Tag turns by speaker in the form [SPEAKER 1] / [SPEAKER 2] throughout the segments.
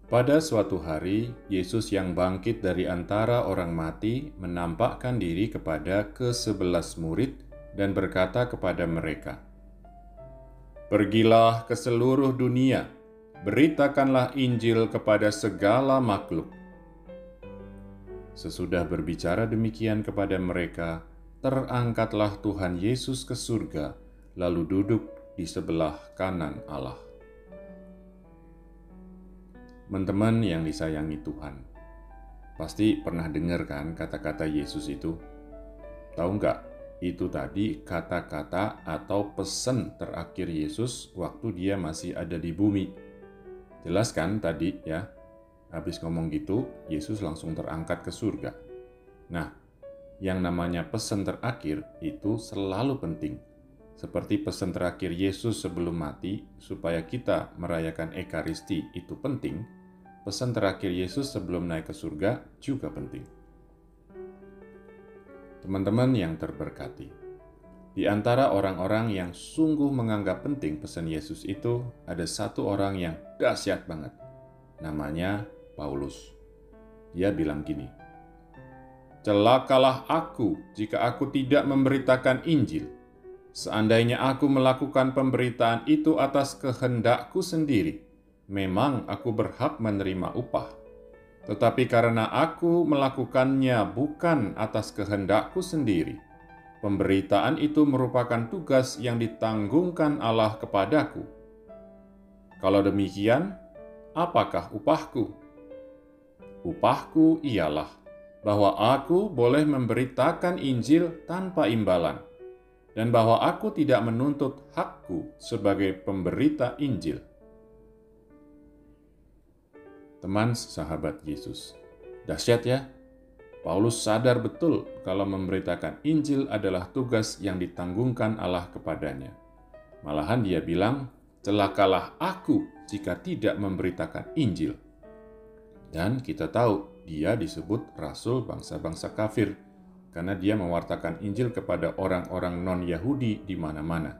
[SPEAKER 1] Pada suatu hari, Yesus yang bangkit dari antara orang mati menampakkan diri kepada ke-11 murid dan berkata kepada mereka, "Pergilah ke seluruh dunia, beritakanlah Injil kepada segala makhluk." Sesudah berbicara demikian kepada mereka, terangkatlah Tuhan Yesus ke surga, lalu duduk di sebelah kanan Allah. Teman-teman yang disayangi Tuhan, pasti pernah dengar kan kata-kata Yesus itu? Tahu nggak? Itu tadi kata-kata atau pesan terakhir Yesus waktu dia masih ada di bumi. Jelas kan tadi ya? Habis ngomong gitu, Yesus langsung terangkat ke surga. Nah, yang namanya pesan terakhir itu selalu penting. Seperti pesan terakhir Yesus sebelum mati, supaya kita merayakan Ekaristi itu penting, pesan terakhir Yesus sebelum naik ke surga juga penting. Teman-teman yang terberkati, di antara orang-orang yang sungguh menganggap penting pesan Yesus itu, ada satu orang yang dahsyat banget. Namanya Paulus. Dia bilang gini, "Celakalah aku jika aku tidak memberitakan Injil. Seandainya aku melakukan pemberitaan itu atas kehendakku sendiri, memang aku berhak menerima upah. Tetapi karena aku melakukannya bukan atas kehendakku sendiri, pemberitaan itu merupakan tugas yang ditanggungkan Allah kepadaku. Kalau demikian, apakah upahku? Upahku ialah bahwa aku boleh memberitakan Injil tanpa imbalan, dan bahwa aku tidak menuntut hakku sebagai pemberita Injil." Teman sahabat Yesus, dahsyat ya. Paulus sadar betul kalau memberitakan Injil adalah tugas yang ditanggungkan Allah kepadanya. Malahan dia bilang, "Celakalah aku jika tidak memberitakan Injil." Dan kita tahu dia disebut rasul bangsa-bangsa kafir karena dia mewartakan Injil kepada orang-orang non-Yahudi di mana-mana.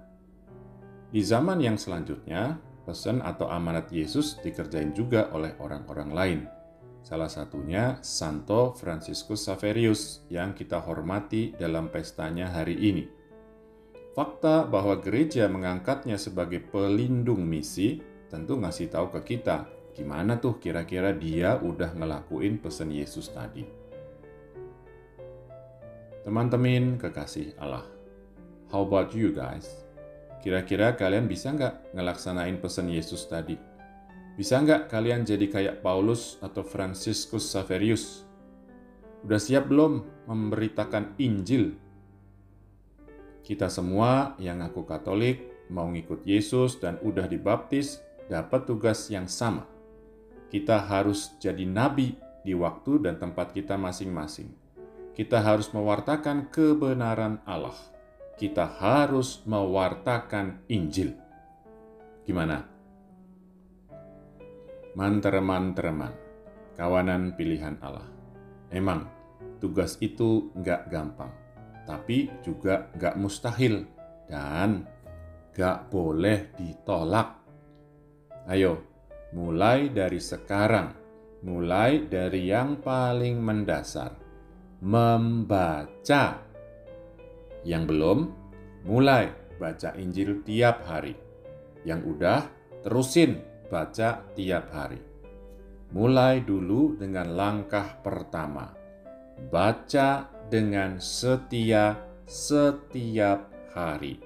[SPEAKER 1] Di zaman yang selanjutnya, pesan atau amanat Yesus dikerjain juga oleh orang-orang lain. Salah satunya Santo Fransiskus Xaverius yang kita hormati dalam pestanya hari ini. Fakta bahwa gereja mengangkatnya sebagai pelindung misi tentu ngasih tahu ke kita gimana tuh kira-kira dia udah ngelakuin pesan Yesus tadi. Teman-teman kekasih Allah, how about you guys? Kira-kira kalian bisa nggak ngelaksanain pesan Yesus tadi? Bisa nggak kalian jadi kayak Paulus atau Fransiskus Xaverius? Udah siap belum memberitakan Injil? Kita semua yang ngaku Katolik, mau ngikut Yesus dan udah dibaptis, dapat tugas yang sama. Kita harus jadi nabi di waktu dan tempat kita masing-masing. Kita harus mewartakan kebenaran Allah. Kita harus mewartakan Injil. Gimana? Teman-teman, kawanan pilihan Allah. Emang, tugas itu nggak gampang, tapi juga nggak mustahil dan nggak boleh ditolak. Ayo, mulai dari sekarang, mulai dari yang paling mendasar, membaca. Yang belum, mulai baca Injil tiap hari. Yang udah, terusin baca tiap hari. Mulai dulu dengan langkah pertama. Baca dengan setia setiap hari.